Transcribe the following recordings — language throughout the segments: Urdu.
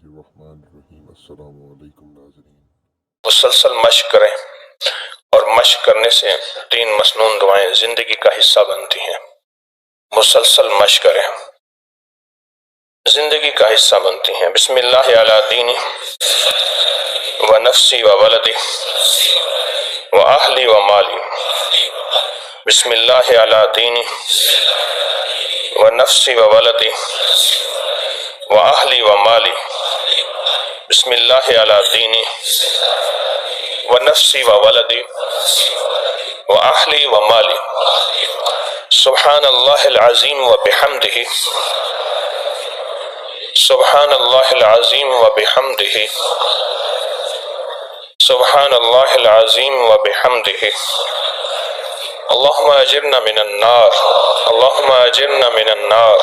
الرحمن الرحیم۔ السلام علیکم ناظرین۔ مسلسل مشق کریں، اور مشق کرنے سے 3 مسنون دعائیں زندگی کا حصہ بنتی ہیں۔ مسلسل مشق کریں، زندگی کا حصہ بنتی ہیں۔ بسم اللہ علی دینی و نفسی و ولدی و اہلی و مالی۔ بسم اللہ علی دینی و نفسی و ولدی و اہلی و مالی۔ بسم اللہ علی دینی و نفسی و ولدی و اہلی و مالی۔ سبحان اللہ العظیم و بحمدہ، سبحان اللہ العظیم و بحمدہ، سبحان اللہ العظیم و بحمدہ۔ اللہم اجرنا من النار، اللہم اجرنا من النار،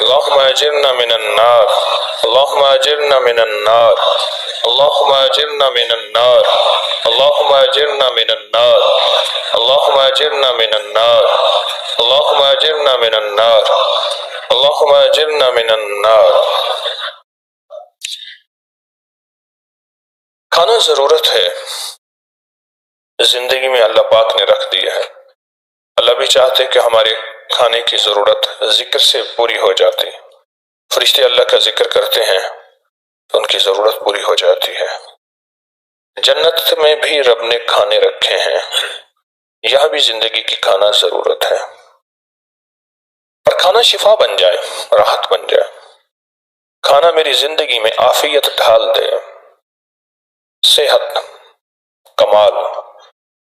اللہم اجرنا من النار، اللہم اجرنا من النار، اللہم اجرنا من النار، اللہم اجرنا من النار، اللہم اجرنا من النار، اللہم اجرنا من النار، اللہم اجرنا من النار۔ کھانا ضرورت ہے، زندگی میں اللہ پاک نے رکھ دیا ہے۔ اللہ بھی چاہتے کہ ہمارے کھانے کی ضرورت ذکر سے پوری ہو جاتی۔ فرشتے اللہ کا ذکر کرتے ہیں تو ان کی ضرورت پوری ہو جاتی ہے۔ جنت میں بھی رب نے کھانے رکھے ہیں، یہاں بھی زندگی کی کھانا ضرورت ہے، اور کھانا شفا بن جائے، راحت بن جائے۔ کھانا میری زندگی میں عافیت ڈھال دے، صحت، کمال،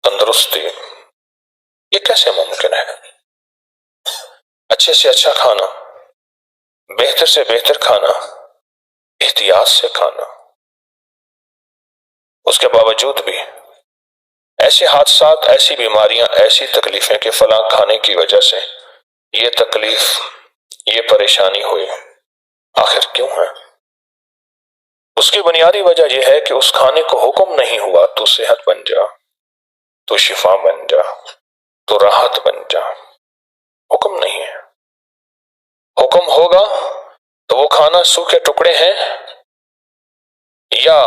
تندرستی، یہ کیسے ممکن ہے؟ اچھے سے اچھا کھانا، بہتر سے بہتر کھانا، احتیاط سے کھانا، اس کے باوجود بھی ایسے حادثات، ایسی بیماریاں، ایسی تکلیفیں کہ فلاں کھانے کی وجہ سے یہ تکلیف، یہ پریشانی ہوئی، آخر کیوں ہے؟ اس کی بنیادی وجہ یہ ہے کہ اس کھانے کو حکم نہیں ہوا تو صحت بن جا، تو شفا بن جا، تو راحت بن جا۔ حکم نہیں ہے۔ حکم ہوگا تو وہ کھانا سوکھے ٹکڑے ہیں یا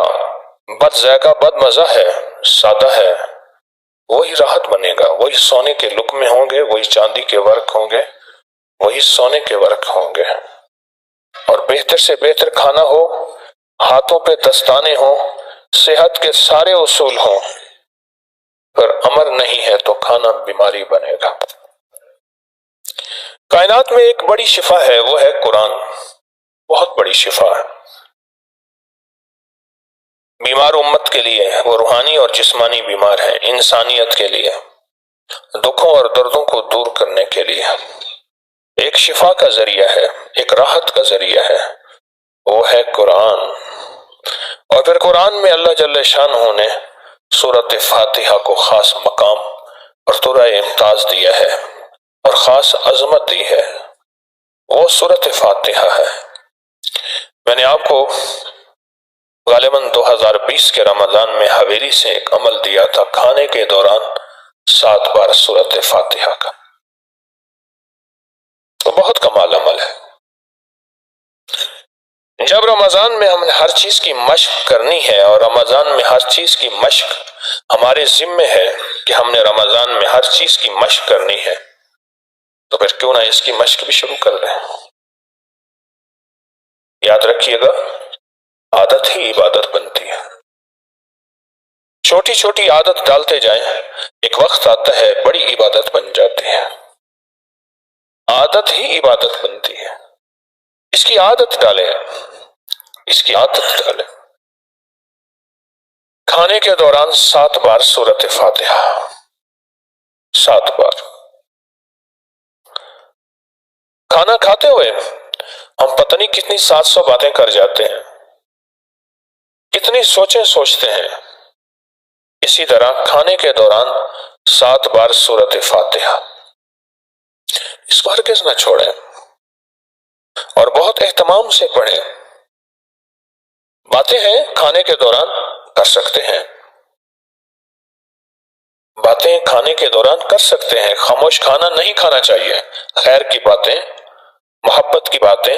بد ذائقہ، بد مزہ ہے، سادہ ہے، وہی راحت بنے گا۔ وہی سونے کے لقمے ہوں گے، وہی چاندی کے ورق ہوں گے، وہی سونے کے ورق ہوں گے۔ اور بہتر سے بہتر کھانا ہو، ہاتھوں پہ دستانے ہوں، صحت کے سارے اصول ہوں، پر امر نہیں ہے تو کھانا بیماری بنے گا۔ کائنات میں ایک بڑی شفا ہے، وہ ہے قرآن، بہت بڑی شفا ہے بیمار امت کے لیے۔ وہ روحانی اور جسمانی بیمار ہیں، انسانیت کے لیے، دکھوں اور دردوں کو دور کرنے کے لیے ایک شفا کا ذریعہ ہے، ایک راحت کا ذریعہ ہے، وہ ہے قرآن۔ اور پھر قرآن میں اللہ جل شانہ نے سورۃ فاتحہ کو خاص مقام اور تورہ امتاز دیا ہے اور خاص عظمت دی ہے، وہ سورۃ فاتحہ ہے۔ میں نے آپ کو غالباً 2020 کے رمضان میں حویلی سے ایک عمل دیا تھا، کھانے کے دوران 7 بار سورۃ فاتحہ کا، تو بہت کمال عمل ہے۔ جب رمضان میں ہم نے ہر چیز کی مشق کرنی ہے، اور رمضان میں ہر چیز کی مشق ہمارے ذمہ ہے کہ ہم نے رمضان میں ہر چیز کی مشق کرنی ہے، تو پھر کیوں نہ اس کی مشق بھی شروع کر دیں۔ یاد رکھیے گا، عادت ہی عبادت بنتی ہے۔ چھوٹی چھوٹی عادت ڈالتے جائیں، ایک وقت آتا ہے بڑی عبادت بن جاتی ہے۔ عادت ہی عبادت بنتی ہے۔ اس کی عادت ڈالیں، اس کی عادت ڈالیں۔ کھانے کے دوران 7 بار سورۃ فاتحہ، 7 بار۔ کھانا کھاتے ہوئے ہم پتہ نہیں کتنی 700 باتیں کر جاتے ہیں، کتنی سوچیں سوچتے ہیں۔ اسی طرح کھانے کے دوران 7 بار سورۃ فاتحہ، اس کو ہرگز نہ چھوڑیں، اور بہت اہتمام سے پڑھیں۔ باتیں ہیں کھانے کے دوران کر سکتے ہیں، باتیں کھانے کے دوران کر سکتے ہیں، خاموش کھانا نہیں کھانا چاہیے۔ خیر کی باتیں، محبت کی باتیں،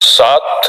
7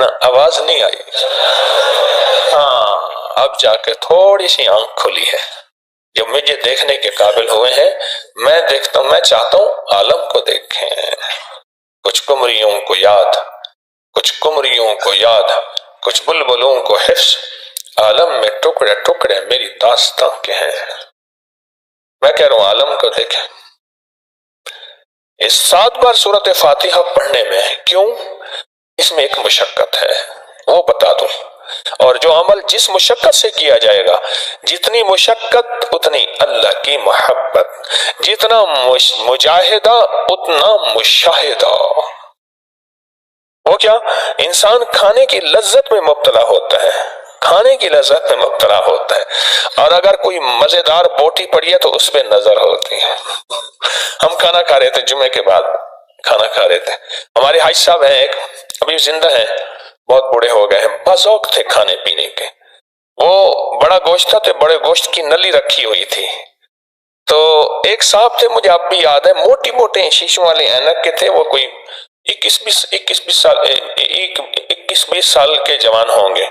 نہ آواز نہیں آئی. ہاں اب جا کے تھوڑی سی آنکھ کھلی ہے. جو مجھے دیکھنے کے قابل ہوئے ہیں میں دیکھتا ہوں، میں چاہتا ہوں عالم کو دیکھیں. کچھ قمریوں کو یاد، کچھ قمریوں کو یاد، کچھ بلبلوں کو حفظ، عالم میں ٹکڑے ٹکڑے میری داستاں کے ہیں. میں کہہ رہا ہوں عالم کو دیکھیں. اس 7 بار سورۃ فاتحہ پڑھنے میں کیوں؟ اس میں ایک مشقت ہے، وہ بتا دوں. اور جو عمل جس مشقت سے کیا جائے گا، جتنی مشقت اتنی اللہ کی محبت، جتنا مجاہدہ اتنا مشاہدہ. وہ کیا؟ انسان کھانے کی لذت میں مبتلا ہوتا ہے، کھانے کی لذت میں مبتلا ہوتا ہے، اور اگر کوئی مزیدار بوٹی پڑی ہے تو اس پہ نظر ہوتی ہے. ہم کھانا کھا رہے تھے، جمعے کے بعد کھانا کھا رہے تھے، ہمارے حاج صاحب ہیں ایک، ابھی زندہ ہیں، بہت بوڑھے ہو گئے ہیں، بذوق تھے کھانے پینے کے. وہ بڑا گوشت تھا تو بڑے گوشت کی نلی رکھی ہوئی تھی. تو ایک صاحب تھے، مجھے اب بھی یاد ہے، موٹی موٹے شیشوں والے اینک کے تھے. وہ کوئی 21-20 سال کے جوان ہوں گے.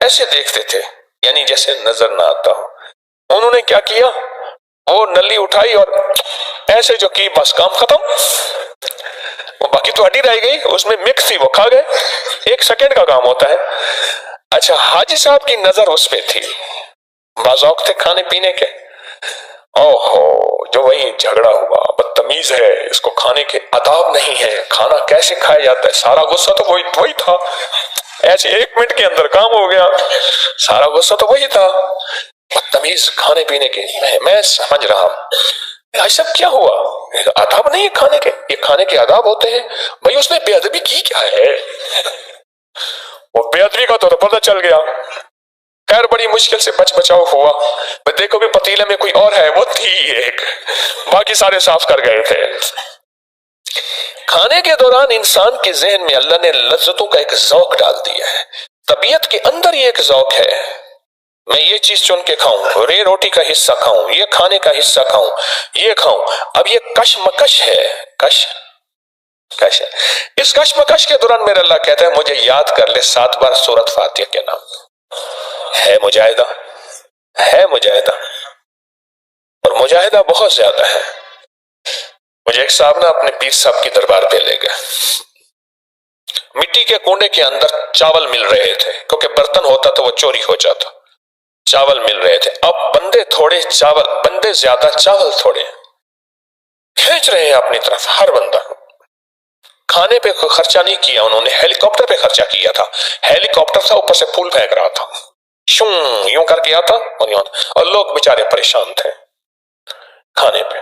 ایسے دیکھتے تھے یعنی جیسے نظر نہ آتا ہو. انہوں نے کیا کیا، وہ نلی اٹھائی اور ایسے جو کی، بس کام ختم. وہ باقی تو ہڈی رہ گئی، اس میں مکس تھی، وہ کھا گئے. 1 سیکنڈ کا کام ہوتا ہے. اچھا حاجی صاحب کی نظر اس پہ تھی، باذوق تھے کھانے پینے کے. اوہو جو وہی جھگڑا ہوا، بدتمیز ہے، اس کو کھانے کے آداب نہیں ہے، کھانا کیسے کھایا جاتا ہے. سارا غصہ تو وہی تھا، ایسے 1 منٹ کے اندر کام ہو گیا. سارا غصہ تو وہی تھا، بدتمیز کھانے پینے کے. میں سمجھ رہا ہوں ایسا کیا ہوا، آداب نہیں ہے کھانے کے، یہ کھانے کے آداب ہوتے ہیں. بھائی اس نے بے ادبی کی کیا ہے؟ وہ بے ادبی کا تو پتہ چل گیا. خیر بڑی مشکل سے بچ بچاؤ ہوا. دیکھو بھی پتیلے میں کوئی اور ہے، وہ تھی ایک، باقی سارے صاف کر گئے تھے. کھانے کے دوران انسان کے ذہن میں اللہ نے لذتوں کا ایک ذوق ڈال دیا ہے. طبیعت کے اندر یہ ایک ذوق ہے، میں یہ چیز چن کے کھاؤں، یہ روٹی کا حصہ کھاؤں، یہ کھانے کا حصہ کھاؤں، یہ کھاؤں. اب یہ کشمکش ہے، کش ہے. اس کشمکش کے دوران میرا اللہ کہتا ہے مجھے یاد کر لے 7 بار سورۃ فاتحہ کے نام. ہے مجاہدہ، ہے مجاہدہ، اور مجاہدہ بہت زیادہ ہے. مجھے ایک صاحب نے اپنے پیر صاحب کی دربار پہ لے گئے. مٹی کے کنڈے کے اندر چاول مل رہے تھے، کیونکہ برتن ہوتا تو وہ چوری ہو جاتا. چاول مل رہے تھے. اب بندے تھوڑے، چاول بندے زیادہ، چاول تھوڑے. کھینچ رہے ہیں اپنی طرف ہر بندہ. کھانے پہ کوئی خرچہ نہیں کیا انہوں نے، ہیلی کاپٹر پہ خرچہ کیا تھا. ہیلی کاپٹر تھا، اوپر سے پھول پھینک رہا تھا، شوں یوں کر کے آتا اور لوگ بیچارے پریشان تھے کھانے پہ.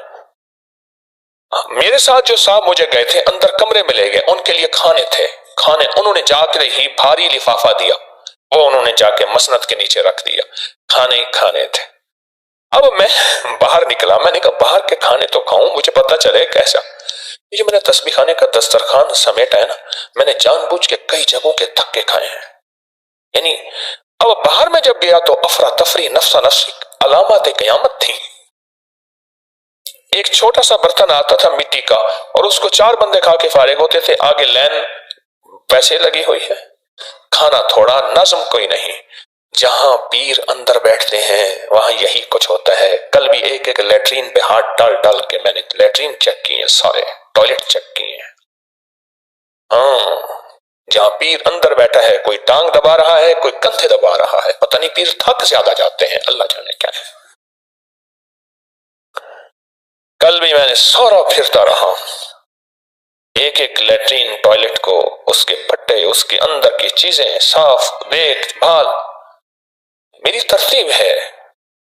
میرے ساتھ جو صاحب مجھے گئے تھے اندر کمرے میں لے گئے، ان کے لیے کھانے تھے. کھانے انہوں نے جا کے ہی بھاری لفافہ دیا، وہ انہوں نے جا کے مسند کے نیچے رکھ دیا. کھانے ہی کھانے تھے. اب میں باہر نکلا، میں نے کہا باہر کے کھانے تو کھاؤں، مجھے پتا چلے کیسا. یہ جو میں نے تسبیح خانے کا دسترخوان سمیٹا ہے نا، میں نے جان بوجھ کے کئی جگہوں کے دھکے کھائے ہیں. یعنی اب باہر میں جب گیا تو افراتفری، نفسا نفسی علامات قیامت تھی. ایک چھوٹا سا برتن آتا تھا مٹی کا، اور اس کو 4 بندے کھا کے فارغ ہوتے تھے. آگے لین ویسے لگی ہوئی ہے، کھانا تھوڑا، نظم کوئی نہیں. جہاں پیر اندر بیٹھتے ہیں وہاں یہی کچھ ہوتا ہے. کل بھی ایک لیٹرین پہ ہاتھ ڈال کے میں نے لیٹرین چیک کی ہیں، سارے ٹوائلٹ چیک کی ہیں. ہاں جہاں پیر اندر بیٹھا ہے، کوئی ٹانگ دبا رہا ہے، کوئی کندھے دبا رہا ہے. پتہ نہیں پیر تھک زیادہ جاتے ہیں، اللہ جانے کیا ہے. کل بھی میں نے سارا پھرتا رہا، ایک لیٹرین ٹوائلٹ کو، اس کے پٹے، اس کے اندر کی چیزیں صاف دیکھ بھال. میری ترتیب ہے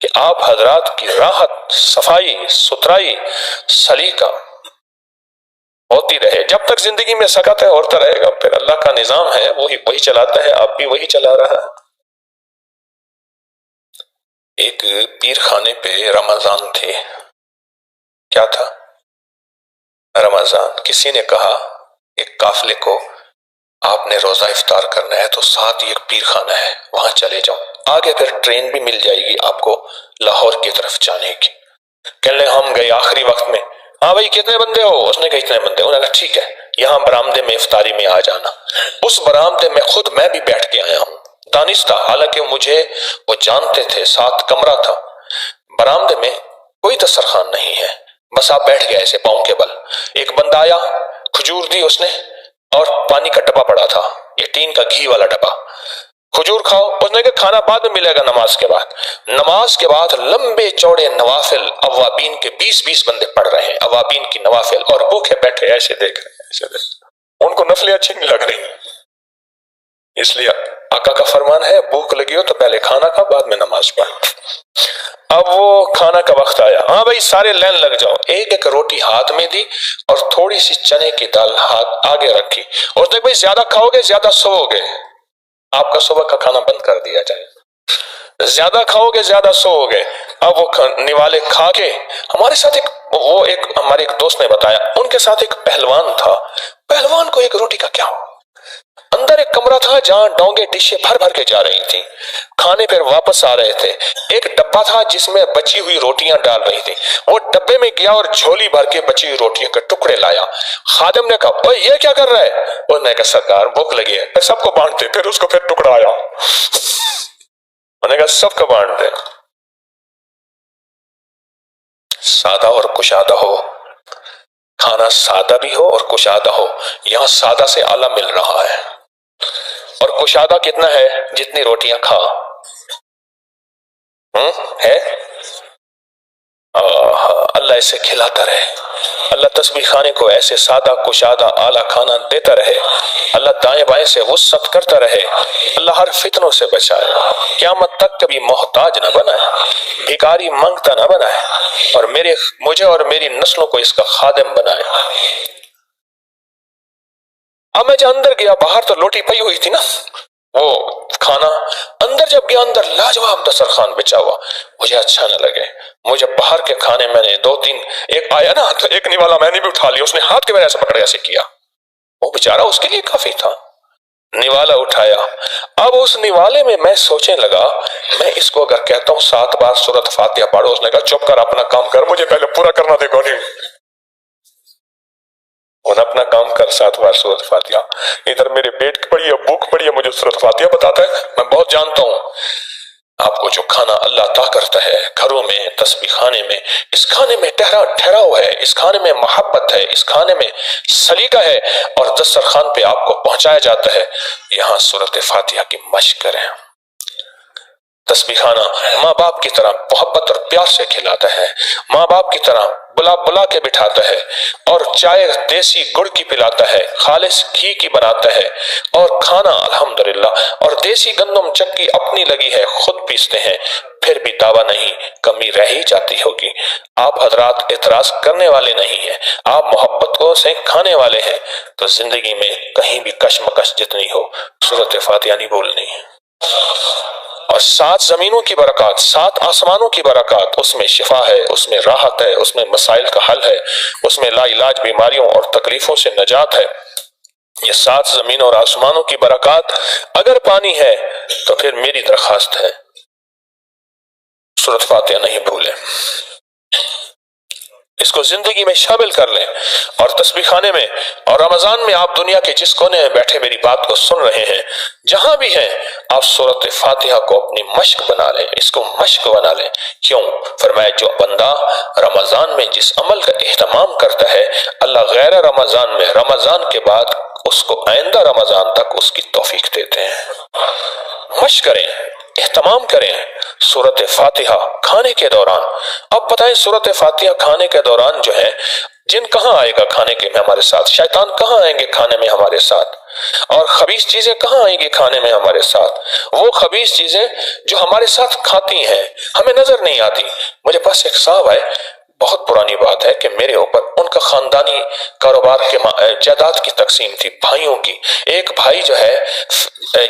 کہ آپ حضرات کی راحت، صفائی ستھرائی، سلیقہ ہوتی رہے. جب تک زندگی میں سکت ہے ہوتا رہے گا. پھر اللہ کا نظام ہے، وہی چلاتا ہے، آپ بھی وہی چلا رہا ہے. ایک پیر خانے پہ رمضان تھے. کیا تھا؟ رمضان. کسی نے کہا ایک قافلے کو آپ نے روزہ افطار کرنا ہے تو ساتھ ہی ایک پیر خانہ ہے، وہاں چلے جاؤ، آگے پھر ٹرین بھی مل جائے گی آپ کو لاہور کی طرف جانے کی. کہنے ہم گئے آخری وقت میں. ہاں بھائی کتنے بندے ہو؟ اس نے کہا اتنے بندے. انہوں نے کہا ٹھیک ہے یہاں برآمدے میں افطاری میں آ جانا۔ اس برآمدے میں خود میں بھی بیٹھ کے آیا ہوں، دانستہ، حالانکہ مجھے وہ جانتے تھے، ساتھ کمرہ تھا۔ برآمدے میں کوئی دسترخوان نہیں ہے، بس آپ بیٹھ گئے ایسے پاؤں کے بل۔ ایک بندہ آیا، کھجور دی اس نے، اور پانی کا ڈبہ پڑا تھا، یہ ٹین کا گھی والا ڈبہ۔ کھجور کھاؤ، اس نے کہا کھانا بعد میں ملے گا نماز کے بعد۔ نماز کے بعد لمبے چوڑے نوافل اوابین کے 20 بندے پڑھ رہے ہیں، اوابین کی نوافل، اور بھوکے بیٹھے ایسے دیکھ رہے ہیں، ایسے دیکھ۔ ان کو نفلیں اچھی نہیں لگ رہی، اس لیے آقا کا فرمان ہے بھوک لگی ہو تو پہلے کھانا کھا، بعد میں نماز پڑھ۔ اب وہ کھانا کا وقت آیا، ہاں بھائی سارے لائن لگ جاؤ۔ ایک ایک روٹی ہاتھ میں دی اور تھوڑی سی چنے کی دال ہاتھ آگے رکھی، اور اس نے بھائی زیادہ کھاؤ گے زیادہ سوؤ گے، آپ کا صبح کا کھانا بند کر دیا جائے، زیادہ کھاؤ گے زیادہ سوؤ گے۔ اب وہ نوالے کھا کے ہمارے ساتھ ہمارے ایک دوست نے بتایا، ان کے ساتھ ایک پہلوان تھا، پہلوان کو ایک روٹی کا کیا ہو۔ اندر ایک کمرہ تھا جہاں ڈونگے ڈشیں بھر بھر کے جا رہی تھیں، کھانے پھر واپس آ رہے تھے۔ ایک ڈبہ تھا جس میں بچی ہوئی روٹیاں ڈال رہی تھی، وہ ڈبے میں گیا اور جھولی بھر کے بچی ہوئی روٹیوں کے ٹکڑے لایا۔ خادم نے کہا اوے یہ کیا کر رہا ہے؟ انہوں نے کہا سرکار بھوک لگی ہے، پھر سب کو بانٹ دے۔ پھر اس کو پھر ٹکڑا آیا، انہوں نے کہا سب کو بانٹ دے۔ سادہ اور کشادہ ہو، کھانا سادہ بھی ہو اور کشادہ ہو، یہاں سادہ سے اعلیٰ مل رہا ہے۔ اور کشادہ کتنا ہے؟ جتنی روٹیاں کھا ہے، اللہ اسے کھلاتا رہے، اللہ تسبیح خانے کو ایسے سادہ کشادہ اعلیٰ کھانا دیتا رہے، اللہ دائیں بائیں سے وسعت کرتا رہے، اللہ ہر فتنوں سے بچائے، قیامت تک کبھی محتاج نہ بنائے، بھکاری مانگتا نہ بنائے، اور مجھے اور میری نسلوں کو اس کا خادم بنائے۔ اب میں جب اندر گیا، باہر تو روٹی پئی ہوئی تھی نا، وہ کھانا، اندر جب گیا اندر لاجواب دسترخوان بچا ہوا، مجھے اچھا نہ لگے۔ مجھے باہر کے کھانے میں نے ایک آیا نا تو ایک نوالا میں نے بھی اٹھا لیا، اس نے ہاتھ کے میرے ایسے پکڑے ایسے کیا، وہ بیچارہ اس کے لیے کافی تھا، نوالا اٹھایا۔ اب اس نوالے میں میں سوچنے لگا، میں اس کو اگر کہتا ہوں 7 بار سورۃ فاتحہ پڑھو، اس نے کہا چپ کر اپنا کام کر، مجھے پہلے پورا کرنا دے گونی، اور اپنا کام کر 7 بار سورۃ فاتحہ۔ ادھر میرے پیٹ پڑی ہے، بھوک پڑی ہے، مجھے سورۃ فاتحہ بتاتا ہے، میں بہت جانتا ہوں۔ آپ کو جو کھانا اللہ عطا کرتا ہے گھروں میں، تسبیح خانے میں، اس کھانے میں ٹھہراؤ ہے، اس کھانے میں محبت ہے، اس کھانے میں سلیقہ ہے، اور دسترخوان پہ آپ کو پہنچایا جاتا ہے۔ یہاں سورۃ فاتحہ کی مشق کریں۔ تسبیح خانہ ماں باپ کی طرح محبت اور پیار سے کھلاتا ہے، ماں باپ کی طرح بلا کے بٹھاتا ہے، اور چائے دیسی گڑ کی پلاتا ہے، خالص گھی کی بناتا ہے، اور کھانا الحمدللہ، اور دیسی گندم چکی اپنی لگی ہے، خود پیستے ہیں، پھر بھی دعویٰ نہیں، کمی رہ ہی جاتی ہوگی۔ آپ حضرات اعتراض کرنے والے نہیں ہیں، آپ محبت کو سے کھانے والے ہیں، تو زندگی میں کہیں بھی کشمکش جتنی ہو سورۃ فاتحہ نہیں بولنی۔ اور 7 زمینوں کی برکات، 7 آسمانوں کی برکات، اس میں شفا ہے، اس میں راحت ہے، اس میں مسائل کا حل ہے، اس میں لا علاج بیماریوں اور تکلیفوں سے نجات ہے۔ یہ 7 زمینوں اور آسمانوں کی برکات اگر پانی ہے تو پھر میری درخواست ہے سورۃ فاتحہ نہیں بھولیں، اس کو زندگی میں شامل کر لیں۔ اور تسبیح خانے میں اور رمضان میں آپ دنیا کے جس کونے میں بیٹھے میری بات کو سن رہے ہیں، جہاں بھی ہیں، آپ سورۃ فاتحہ کو اپنی مشق بنا لیں، اس کو مشق بنا لیں۔ کیوں؟ فرمایا جو بندہ رمضان میں جس عمل کا اہتمام کرتا ہے، اللہ غیر رمضان میں رمضان کے بعد اس کو آئندہ رمضان تک اس کی توفیق دیتے ہیں۔ مشق کریں، اہتمام کریں سورۃ فاتحہ کھانے کے دوران۔ اب بتائیں سورۃ فاتحہ کھانے کے دوران جو ہے، جن کہاں آئے گا کھانے کے میں ہمارے ساتھ، شیطان کہاں آئیں گے کھانے میں ہمارے ساتھ، اور خبیث چیزیں کہاں آئیں گی کھانے میں ہمارے ساتھ؟ وہ خبیث چیزیں جو ہمارے ساتھ کھاتی ہیں ہمیں نظر نہیں آتی۔ مجھے پاس ایک صاحب ہے، بہت پرانی بات ہے کہ میرے اوپر ان کا خاندانی کاروبار کے جائیداد کی تقسیم تھی بھائیوں کی۔ ایک بھائی جو ہے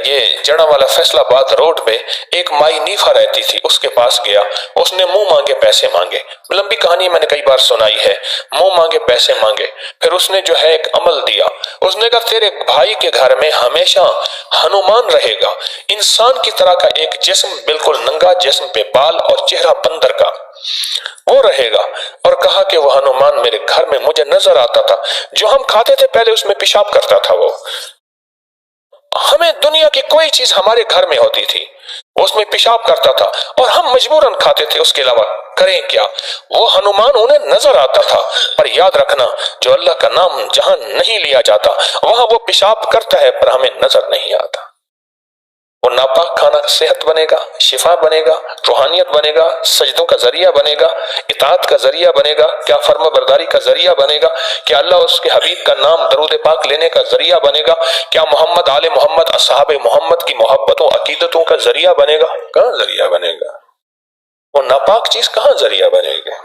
یہ جڑا والا فیصل آباد روڈ پہ ایک مائی نیفا رہتی تھی، اس کے پاس گیا، اس نے منہ مانگے پیسے مانگے، لمبی کہانی میں نے کئی بار سنائی ہے، منہ مانگے پیسے مانگے، پھر اس نے جو ہے ایک عمل دیا، اس نے کہا تیرے بھائی کے گھر میں ہمیشہ ہنومان رہے گا، انسان کی طرح کا ایک جسم، بالکل ننگا جسم پہ بال اور چہرہ بندر کا، وہ رہے گا۔ اور کہا کہ وہ ہنومان میرے گھر میں مجھے نظر آتا تھا، جو ہم کھاتے تھے پہلے اس میں پیشاب کرتا تھا، وہ ہمیں دنیا کی کوئی چیز ہمارے گھر میں ہوتی تھی وہ اس میں پیشاب کرتا تھا اور ہم مجبوراً کھاتے تھے، اس کے علاوہ کریں کیا؟ وہ ہنومان انہیں نظر آتا تھا، پر یاد رکھنا جو اللہ کا نام جہاں نہیں لیا جاتا وہاں وہ پیشاب کرتا ہے پر ہمیں نظر نہیں آتا۔ وہ ناپاک کھانا صحت بنے گا، شفا بنے گا، روحانیت بنے گا، سجدوں کا ذریعہ بنے گا، اطاعت کا ذریعہ بنے گا، کیا فرما برداری کا ذریعہ بنے گا، کیا اللہ اس کے حبیب کا نام درود پاک لینے کا ذریعہ بنے گا، کیا محمد آل محمد اصحاب محمد کی محبتوں عقیدتوں کا ذریعہ بنے گا؟ کہاں ذریعہ بنے گا؟ وہ ناپاک چیز کہاں ذریعہ بنے گا؟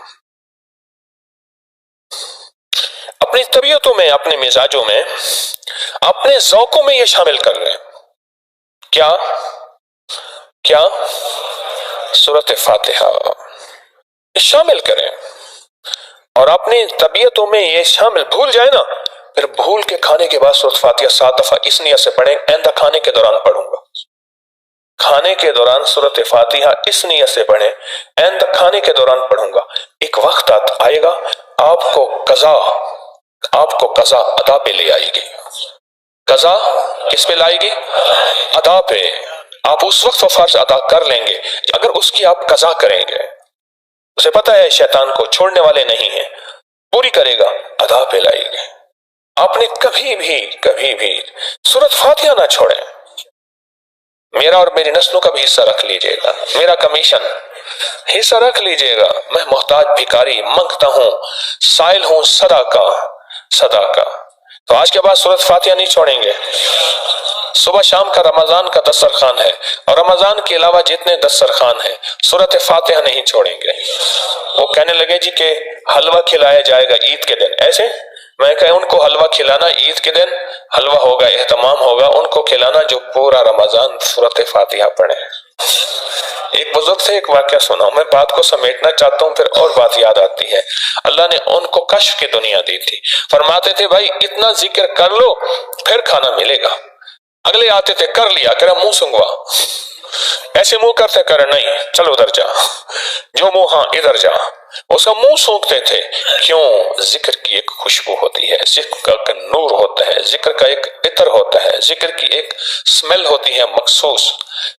اپنی طبیعتوں میں، اپنے مزاجوں میں، اپنے ذوقوں میں یہ شامل کر رہے ہیں۔ کیا سورۃ فاتحہ شامل کریں اور اپنی طبیعتوں میں یہ شامل بھول جائے نا، پھر بھول کے کھانے کے بعد سورۃ فاتحہ 7 دفعہ اس نیت سے پڑھیں آئندہ کھانے کے دوران پڑھوں گا، کھانے کے دوران سورۃ فاتحہ اس نیت سے پڑھیں آئندہ کھانے کے دوران پڑھوں گا۔ ایک وقت آئے گا آپ کو قضا ادا پہ لے آئے گی۔ قضا کس پہ لائے گی؟ ادا پہ۔ آپ اس وقت وہ فرض ادا کر لیں گے اگر اس کی آپ قضا کریں گے۔ اسے پتہ ہے شیطان کو چھوڑنے والے نہیں ہیں، پوری کرے گا، ادا پہ لائے گے۔ آپ نے کبھی بھی سورۃ فاتحہ نہ چھوڑیں۔ میرا اور میری نسلوں کا بھی حصہ رکھ لیجئے گا، میرا کمیشن حصہ رکھ لیجئے گا۔ میں محتاج بھکاری منگتا ہوں، سائل ہوں صدا کا۔ تو آج کے بعد سورۃ فاتحہ نہیں چھوڑیں گے۔ صبح شام کا رمضان کا دسترخوان ہے اور رمضان کے علاوہ جتنے دسترخوان ہیں سورۃ فاتحہ نہیں چھوڑیں گے۔ وہ کہنے لگے جی کہ حلوہ کھلایا جائے گا عید کے دن، ایسے میں کہا ان کو حلوہ کھلانا عید کے دن حلوہ ہوگا، اہتمام ہوگا، ان کو کھلانا جو پورا رمضان سورۃ فاتحہ پڑھے۔ ایک بزرگ سے ایک واقعہ سنا، میں بات کو سمیٹنا چاہتا ہوں پھر اور بات یاد آتی ہے۔ اللہ نے ان کو کشف کی دنیا دی تھی، فرماتے تھے بھائی اتنا ذکر کر لو پھر کھانا ملے گا۔ اگلے آتے تھے کر لیا، کہہ رہا منہ سنگوا، ایسے منہ کرتے کرے نہیں چلو ادھر جا، جو منہ ہاں ادھر جا، اس کا منہ سونکتے تھے۔ کیوں؟ ذکر کی ایک خوشبو ہوتی ہے، ذکر کا ایک نور ہوتا ہے، ذکر کا ایک عطر ہوتا ہے، ذکر کی ایک سمیل ہوتی ہے مخصوص،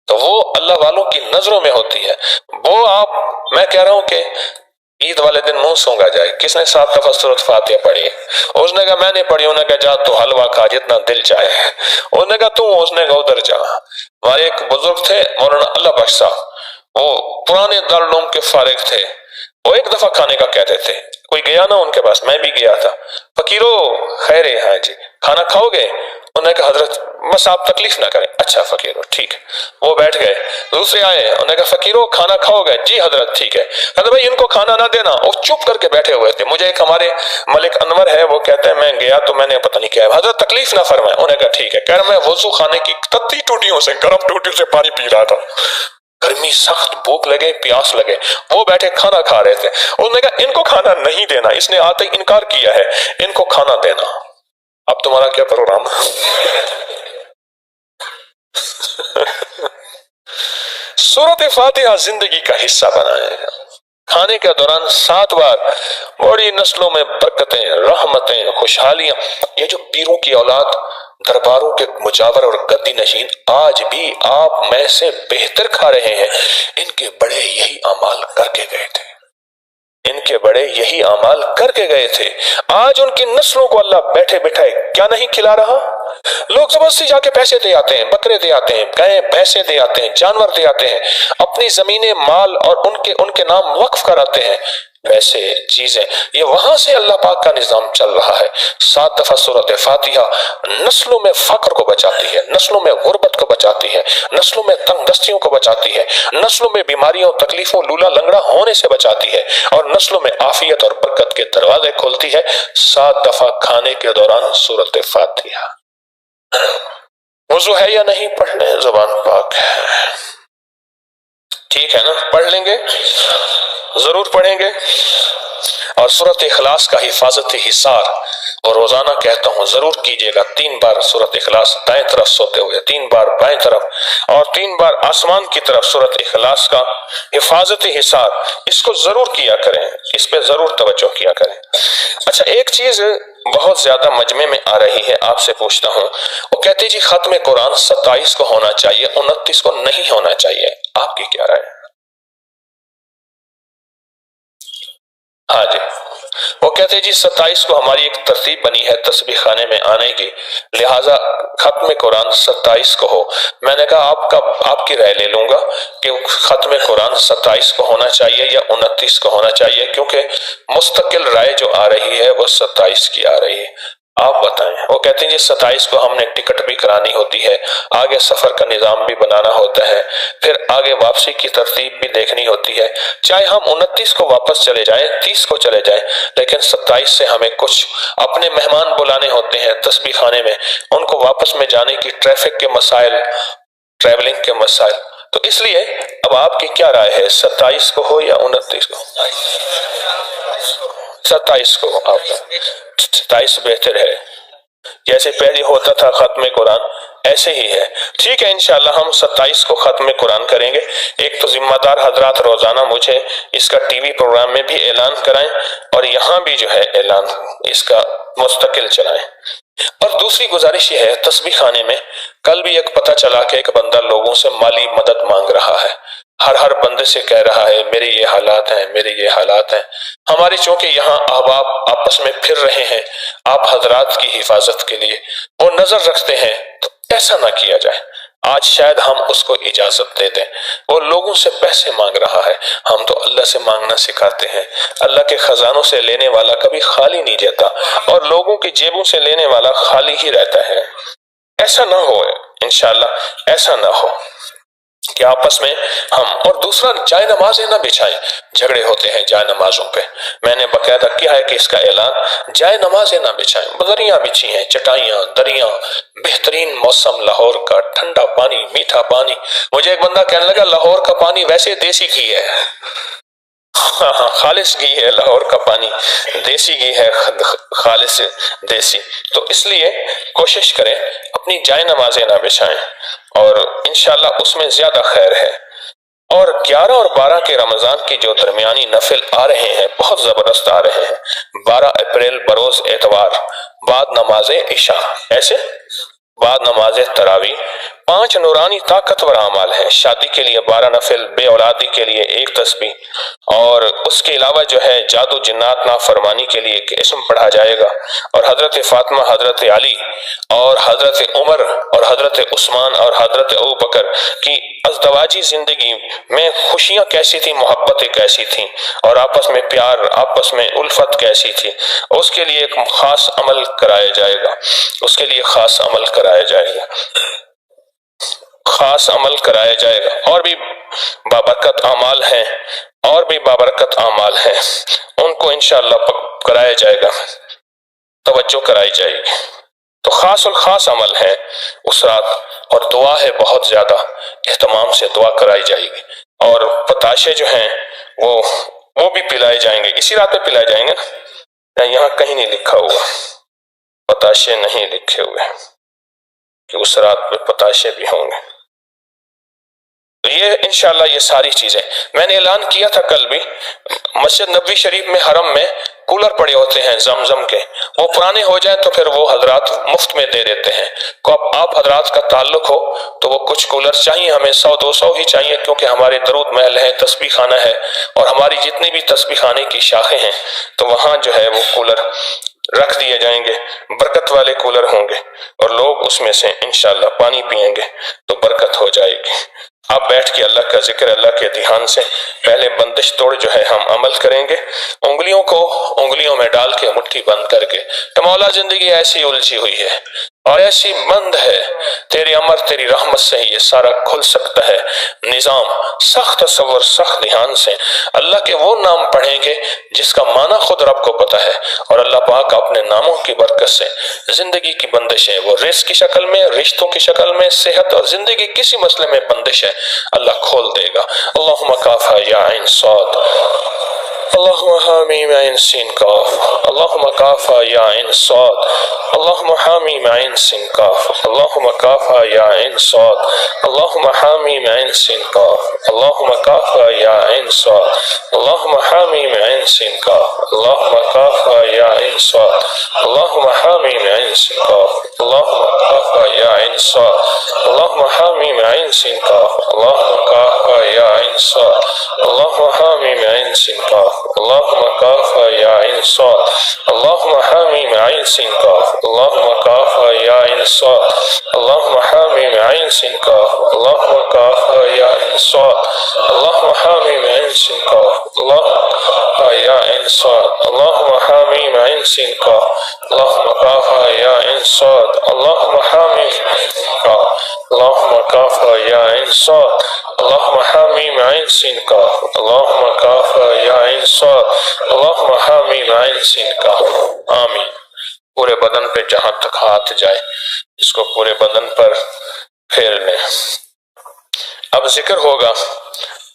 تو وہ اللہ والوں کی نظروں میں ہوتی ہے۔ وہ میں کہہ رہا ہوں کہ عید والے دن منہ سونگا جائے۔ کس نے 7 دفعہ سورۃ فاتحہ پڑھی؟ اس نے کہا میں نے پڑھی، انہوں نے کہا جا تو حلوہ کھا جتنا دل چاہے، اس نے کہا اس نے کہا ادھر جا۔ ہمارے ایک بزرگ تھے مولانا اللہ بخش صاحب، وہ پرانے دارالعلوم کے فارغ تھے، وہ ایک دفعہ کھانے کا کہتے تھے، کوئی گیا نا ان کے پاس، میں بھی گیا تھا، فقیرو خیر ہے، ہاں جی کھانا کھاؤ گے؟ انہوں نے کہا حضرت بس آپ تکلیف نہ کریں۔ اچھا فقیرو ٹھیک ہے، وہ بیٹھ گئے۔ دوسرے آئے، انہوں نے کہا فقیرو کھانا کھاؤ گے؟ جی حضرت ٹھیک ہے۔ کہتے بھائی ان کو کھانا نہ دینا، وہ چپ کر کے بیٹھے ہوئے تھے۔ مجھے ایک ہمارے ملک انور ہے، وہ کہتے ہیں میں گیا تو میں نے پتہ نہیں کیا، حضرت تکلیف نہ فرمائیں۔ انہوں نے کہا ٹھیک ہے۔ کہہ رہا میں وضو خانے کی تتی ٹوٹیوں سے، گرم ٹوٹیوں سے پانی پی رہا تھا، گرمی سخت، بھوک لگے، پیاس لگے، وہ بیٹھے کھانا کھا رہے تھے۔ انہوں نے کہا ان کو کھانا نہیں دینا، اس نے آتے ہی انکار کیا ہے، ان کو کھانا دینا۔ اب تمہارا کیا پروگرام سورۃ فاتحہ زندگی کا حصہ بنائیں۔ کھانے کے دوران 7 بار بڑی نسلوں میں برکتیں، رحمتیں، خوشحالیاں۔ یہ جو پیروں کی اولاد، درباروں کے مجاور اور گدی نشین آج بھی آپ میں سے بہتر کھا رہے ہیں، ان کے بڑے یہی اعمال کر کے گئے تھے، ان کے بڑے یہی اعمال کر کے گئے تھے۔ آج ان کی نسلوں کو اللہ بیٹھے بٹھائے کیا نہیں کھلا رہا؟ لوگ زبردستی جا کے پیسے دے آتے ہیں، بکرے دے آتے ہیں، گائے بھینسیں دے آتے ہیں، جانور دے آتے ہیں، اپنی زمینیں، مال اور ان کے نام وقف کراتے ہیں، پیسے، چیزیں، یہ وہاں سے اللہ پاک کا نظام چل رہا ہے۔ 7 دفعہ سورۃ فاتحہ نسلوں میں فقر کو بچاتی ہے، نسلوں میں غربت کو بچاتی ہے، نسلوں میں تنگ دستیوں کو بچاتی ہے، نسلوں میں بیماریوں، تکلیفوں، لولا لنگڑا ہونے سے بچاتی ہے، اور نسلوں میں عافیت اور برکت کے دروازے کھولتی ہے۔ 7 دفعہ کھانے کے دوران سورۃ فاتحہ۔ وضو ہے یا نہیں؟ پڑھ لیں، زبان پاک ہے، ٹھیک ہے نا؟ پڑھ لیں گے، ضرور پڑھیں گے۔ اور سورۃ اخلاص کا حفاظت حصار اور روزانہ کہتا ہوں ضرور کیجیے گا 3 بار سورۃ اخلاص دائیں طرف سوتے ہوئے، 3 بار بائیں طرف، اور 3 بار آسمان کی طرف سورۃ اخلاص کا حفاظتی حصار، اس کو ضرور کیا کریں، اس پہ ضرور توجہ کیا کریں۔ اچھا، ایک چیز بہت زیادہ مجمع میں آ رہی ہے، آپ سے پوچھتا ہوں، وہ کہتے جی ختم قرآن 27 کو ہونا چاہیے، 29 کو نہیں ہونا چاہیے، آپ کی کیا رائے ہے؟ ہاں جی، وہ کہتے جی 27 کو ہماری ایک ترتیب بنی ہے تسبیح خانے میں آنے کی، لہٰذا ختم قرآن 27 کو ہو۔ میں نے کہا آپ کی رائے لے لوں گا کہ ختم قرآن 27 کو ہونا چاہیے یا 29 کو ہونا چاہیے، کیونکہ مستقل رائے جو آ رہی ہے وہ 27 کی آ رہی ہے۔ آپ بتائیں۔ وہ کہتے ہیں جی 27 کو ہم نے ٹکٹ بھی کرانی ہوتی ہے، آگے سفر کا نظام بھی بنانا ہوتا ہے، پھر آگے واپسی کی ترتیب بھی دیکھنی ہوتی ہے، چاہے ہم 29 کو واپس چلے جائیں، 30 کو چلے جائیں، لیکن 27 سے ہمیں کچھ اپنے مہمان بلانے ہوتے ہیں تسبیح خانے میں، ان کو واپس میں جانے کی ٹریفک کے مسائل، ٹریولنگ کے مسائل، تو اس لیے اب آپ کی کیا رائے ہے، 27 کو ہو یا 29 کو؟ 27 کو آپ 27 بہتر ہے، جیسے پہلے ہوتا تھا ختم قرآن ایسے ہی ہے۔ ٹھیک ہے، انشاءاللہ ہم 27 کو ختم قرآن کریں گے۔ ایک تو ذمہ دار حضرات روزانہ مجھے اس کا ٹی وی پروگرام میں بھی اعلان کرائیں، اور یہاں بھی جو ہے اعلان اس کا مستقل چلائیں۔ اور دوسری گزارش یہ ہے، تسبیح خانے میں کل بھی ایک پتہ چلا کہ ایک بندہ لوگوں سے مالی مدد مانگ رہا ہے، ہر بندے سے کہہ رہا ہے میرے یہ حالات ہیں، میرے یہ حالات ہیں۔ ہمارے چونکہ یہاں احباب آپس میں پھر رہے ہیں آپ حضرات کی حفاظت کے لیے، وہ نظر رکھتے ہیں، تو ایسا نہ کیا جائے۔ آج شاید ہم اس کو اجازت دے دیں، وہ لوگوں سے پیسے مانگ رہا ہے، ہم تو اللہ سے مانگنا سکھاتے ہیں۔ اللہ کے خزانوں سے لینے والا کبھی خالی نہیں جاتا، اور لوگوں کی جیبوں سے لینے والا خالی ہی رہتا ہے۔ ایسا نہ ہو، انشاءاللہ ایسا نہ ہو کہ آپس میں ہم، اور دوسرا جائے نمازیں نہ بچھائیں، جھگڑے ہوتے ہیں جائے نمازوں پہ۔ میں نے باقاعدہ کیا ہے کہ اس کا اعلان، جائے نمازیں نہ بچھائیں، دریاں بچھی ہیں، چٹائیاں، دریاں، بہترین موسم لاہور کا، ٹھنڈا پانی، میٹھا پانی۔ مجھے ایک بندہ کہنے لگا لاہور کا پانی ویسے دیسی گھی ہے۔ ہاں خالص گھی ہے لاہور کا پانی، دیسی گھی ہے، خالص دیسی۔ تو اس لیے کوشش کریں اپنی جائے نمازیں نہ بچھائیں، اور انشاءاللہ اس میں زیادہ خیر ہے۔ اور 11 اور 12 کے رمضان کی جو درمیانی نفل آ رہے ہیں بہت زبردست آ رہے ہیں۔ 12 اپریل بروز اتوار، بعد نماز عشاء، ایسے بعد نماز تراویح 5 نورانی طاقتور اعمال ہیں۔ شادی کے لیے 12 نفل، بے اولادی کے لیے 1 تسبیح، اور اس کے علاوہ جو ہے جادو جنات نافرمانی کے لیے 1 اسم پڑھا جائے گا، اور حضرت فاطمہ، حضرت علی اور حضرت عمر اور حضرت عثمان اور حضرت ابوبکر کی ازدواجی زندگی میں خوشیاں کیسی تھیں، محبتیں کیسی تھیں، اور آپس میں پیار، آپس میں الفت کیسی تھی، اس کے لیے ایک خاص عمل کرایا جائے گا، اس کے لیے خاص عمل کرایا جائے گا، خاص عمل کرایا جائے گا۔ اور بھی بابرکت اعمال ہیں، اور بھی بابرکت اعمال ہیں، ان کو انشاءاللہ کرایا جائے گا، توجہ کرائی جائے گی۔ تو خاص الخاص عمل ہے اس رات، اور دعا ہے بہت زیادہ، اہتمام سے دعا کرائی جائے گی، اور پتاشے جو ہیں وہ بھی پلائے جائیں گے، اسی رات میں پلائے جائیں گے نا، یہاں کہیں نہیں لکھا ہوا، پتاشے نہیں لکھے ہوئے کہ اس رات میں پتاشے بھی ہوں گے۔ تو یہ انشاءاللہ یہ ساری چیزیں میں نے اعلان کیا تھا کل بھی، مسجد نبوی شریف میں حرم میں کولر پڑے ہوتے ہیں زمزم کے، وہ پرانے ہو جائیں تو پھر وہ حضرات مفت میں دے دیتے ہیں، کو آپ حضرات کا تعلق ہو تو وہ کچھ کولر چاہیے ہمیں، 100-200 ہی چاہیے، کیونکہ ہمارے درود محل ہے، تسبیح خانہ ہے، اور ہماری جتنی بھی تسبیح خانے کی شاخیں ہیں تو وہاں جو ہے وہ کولر رکھ دیے جائیں گے، برکت والے کولر ہوں گے، اور لوگ اس میں سے انشاءاللہ پانی پئیں گے تو برکت ہو جائے گی۔ آپ بیٹھ کے اللہ کا ذکر، اللہ کے دھیان سے پہلے بندش توڑ جو ہے ہم عمل کریں گے، انگلیوں کو انگلیوں میں ڈال کے مٹھی بند کر کے، کہ مولا زندگی ایسی الجھی ہوئی ہے اور ایسی بند ہے، تیری امر تیری رحمت سے ہی یہ سارا کھل سکتا ہے نظام، سخت تصور، سخت دھیان سے اللہ کے وہ نام پڑھیں گے جس کا معنی خود رب کو پتہ ہے، اور اللہ پاک اپنے ناموں کی برکت سے زندگی کی بندش ہے، وہ رزق کی شکل میں، رشتوں کی شکل میں، صحت اور زندگی کسی مسئلے میں بندش ہے، اللہ کھول دے گا۔ اللہم کافہ یا عین صاد، اللہم حامیم عین سین کاف اللہم کافا یا عین صاد اللہم حامیم عین سین کاف اللہم کافا یا عین صاد اللہم حامیم عین سین کاف اللہم کافا یا عین صاد اللہم حامیم عین سین کاف اللہم کافا یا عین صاد اللہم حامیم عین سین کاف اللہم کافا یا عین صاد اللہم حامیم عین سین کاف اللہم کافا یا عین صاد اللہم حامیم عین سین کاف اللہم کافا یا عین صاد اللہم حامیم عین سین کاف اللہم کافا یا عین صاد اللہم حامیم عین سین کاف اللہم کافا یا عین صاد اللہم حامیم عین سین کاف اللہم کافا یا عین صاد اللہم حامیم عین سین کاف اللہم کافا یا عین صاد اللہم حامیم عین سین کاف اللہم کافا یا عین صاد اللہم حامیم عین سین کاف اللہم کافا یا عین صاد اللہم حامیم عین سین کاف آمین۔ پورے بدن پہ جہاں تک ہاتھ جائے اس کو پورے بدن پر پھیر لیں۔ اب ذکر ہوگا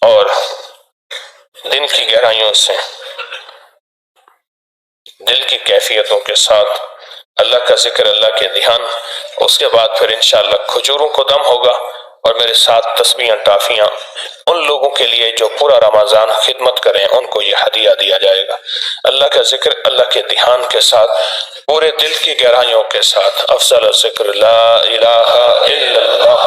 اور دل کی گہرائیوں سے دل کی کیفیتوں کے ساتھ اللہ کا ذکر، اللہ کے دھیان، اس کے بعد پھر انشاءاللہ کھجوروں کو دم ہوگا اور میرے ساتھ تسبیحاں ٹافیاں ان لوگوں کے لیے جو پورا رمضان خدمت کریں ان کو یہ ہدیہ دیا جائے گا۔ اللہ کا ذکر اللہ کے دھیان کے ساتھ پورے دل کی گہرائیوں کے ساتھ افضل ذکر لا الہ الا اللہ۔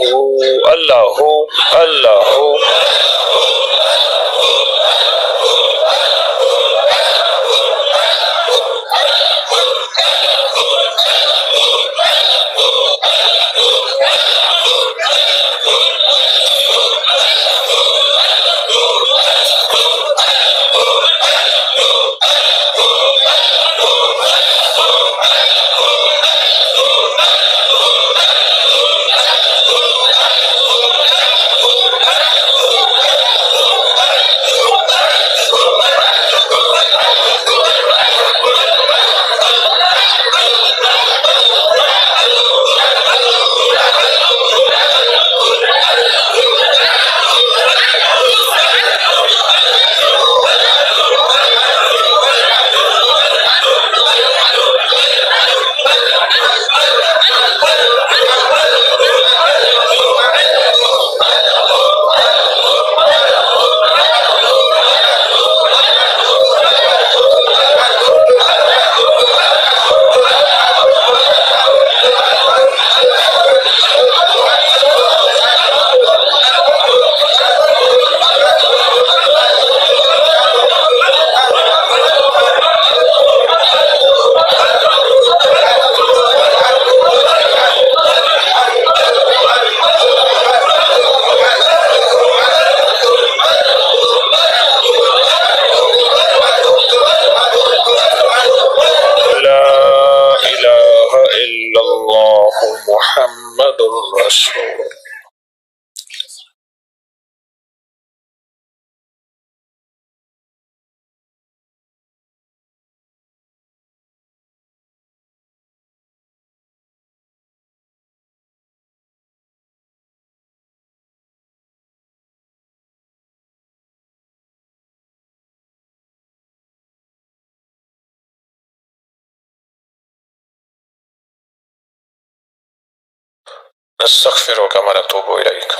اللہ اللہ محمد الرسول. نستغفرك ونتوب إليك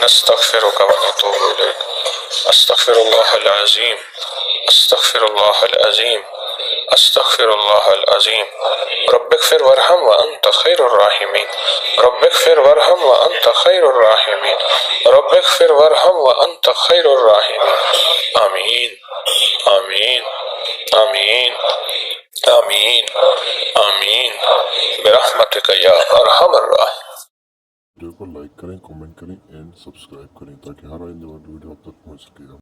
نستغفرك ونتوب إليك أستغفر الله العظيم أستغفر الله العظيم أستغفر الله العظيم. رب اغفر وارحم وأنت خير الراحمين. رب اغفر وارحم وأنت خير الراحمين. رب اغفر وارحم وأنت خير الراحمين. آمين آمين آمين آمين آمين برحمتك يا أرحم الراحمين. ویڈیو کو لائک کریں، کمنٹ کریں اینڈ سبسکرائب کریں تاکہ ہر آئندہ ویڈیو آپ تک پہنچ سکے گا.